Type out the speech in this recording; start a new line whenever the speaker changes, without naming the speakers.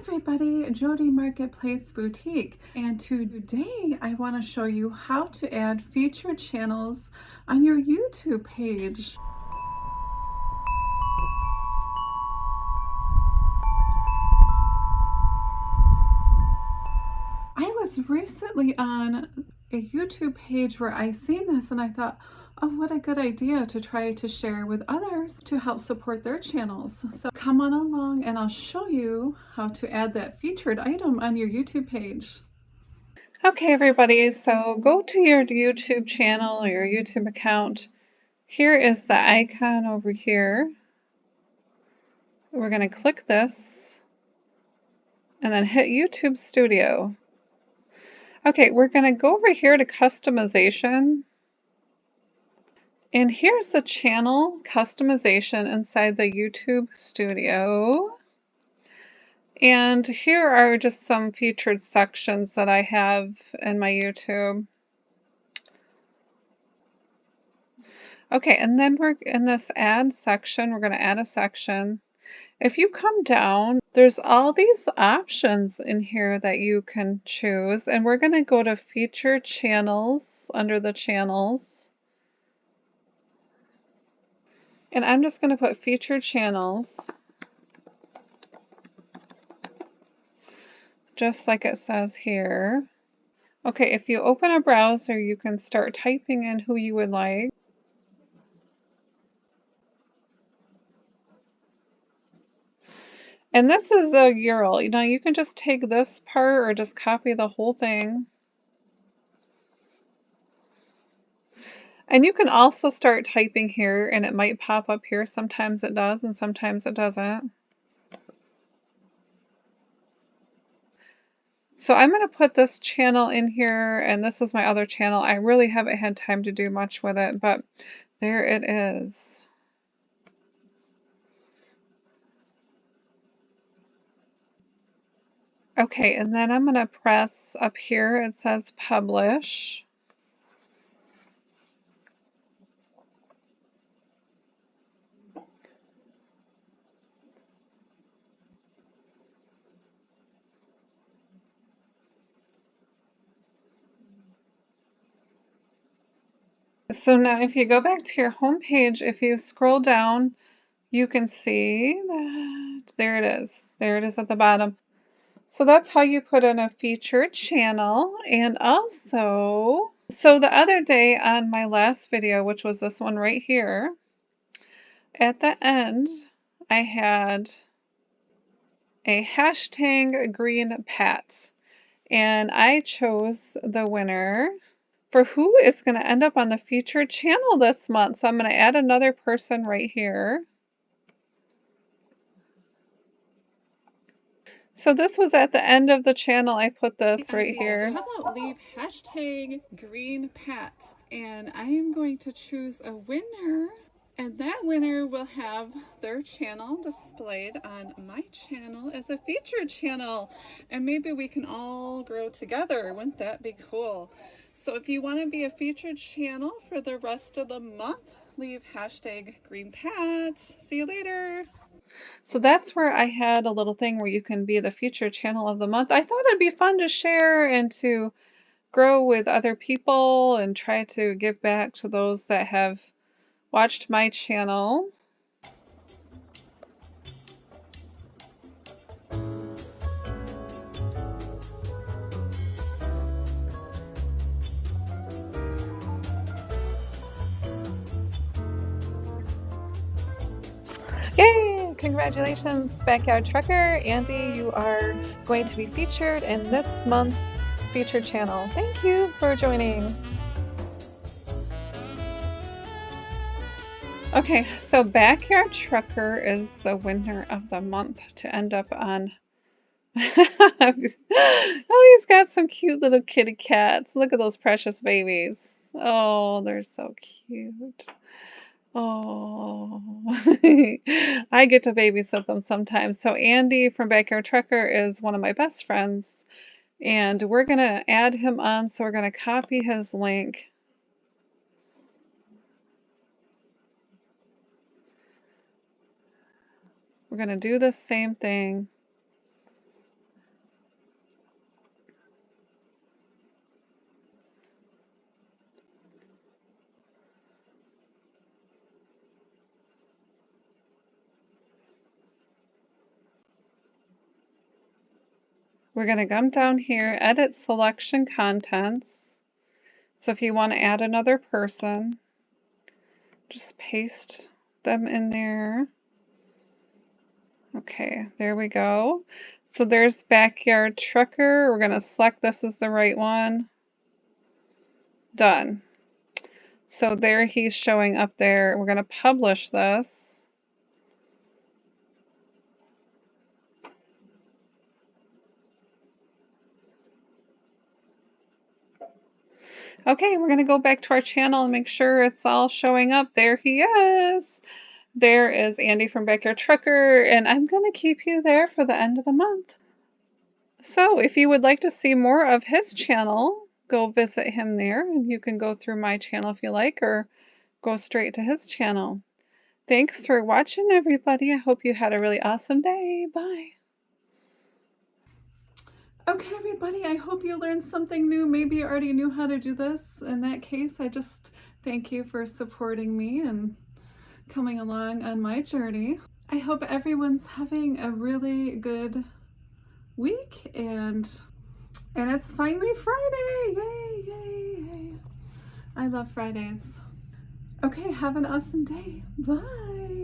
everybody, Jody Marketplace Boutique, and today I want to show you how to add featured channels on your YouTube page. I was recently on a YouTube page where I seen this and I thought, oh, what a good idea to try to share with others to help support their channels. So come on along and I'll show you how to add that featured item on your YouTube page. Okay, everybody, so go to your YouTube channel or your YouTube account. Here is the icon over here. We're going to click this and then hit YouTube Studio. Okay, we're going to go over here to customization. And here's the channel customization inside the YouTube Studio. And here are just some featured sections that I have in my YouTube. Okay, and then we're in this add section, we're going to add a section. If you come down, there's all these options in here that you can choose, and we're going to go to feature channels under the channels. And I'm just going to put featured channels, just like it says here. Okay, if you open a browser, you can start typing in who you would like. And this is a URL. You know, you can just take this part or just copy the whole thing. And you can also start typing here and it might pop up here. Sometimes it does and sometimes it doesn't. So I'm going to put this channel in here, and this is my other channel. I really haven't had time to do much with it, but there it is. Okay, and then I'm going to press up here. It says publish. So now if you go back to your home page, if you scroll down, you can see that there it is. There it is at the bottom. So that's how you put in a featured channel. And also, so the other day on my last video, which was this one right here, at the end, I had a hashtag green pats, and I chose the winner for who is going to end up on the featured channel this month. So I'm going to add another person right here. So this was at the end of the channel. I put this right here. How about leave hashtag green pats, and I am going to choose a winner, and that winner will have their channel displayed on my channel as a featured channel, and maybe we can all grow together. Wouldn't that be cool? So if you want to be a featured channel for the rest of the month, leave hashtag green pats. See you later. So that's where I had a little thing where you can be the featured channel of the month. I thought it'd be fun to share and to grow with other people and try to give back to those that have watched my channel. Yay! Congratulations, Backyard Trucker. Andy, you are going to be featured in this month's featured channel. Thank you for joining. Okay, so Backyard Trucker is the winner of the month to end up on. Oh, he's got some cute little kitty cats. Look at those precious babies. Oh, they're so cute. Oh, I get to babysit them sometimes. So Andy from Backyard Trucker is one of my best friends, and we're going to add him on. So we're going to copy his link. We're going to do the same thing. We're going to come down here, edit selection contents. So if you want to add another person, just paste them in there. Okay, there we go. So there's Backyard Trucker. We're going to select this as the right one. Done. So there he's showing up there. We're going to publish this. Okay, we're going to go back to our channel and make sure it's all showing up. There he is. There is Andy from Backyard Trucker, and I'm going to keep you there for the end of the month. So if you would like to see more of his channel, go visit him there, and you can go through my channel if you like, or go straight to his channel. Thanks for watching, everybody. I hope you had a really awesome day. Bye. Okay, everybody, I hope you learned something new. Maybe you already knew how to do this. In that case, I just thank you for supporting me and coming along on my journey. I hope everyone's having a really good week, and it's finally Friday. Yay, yay, yay. I love Fridays. Okay, have an awesome day. Bye.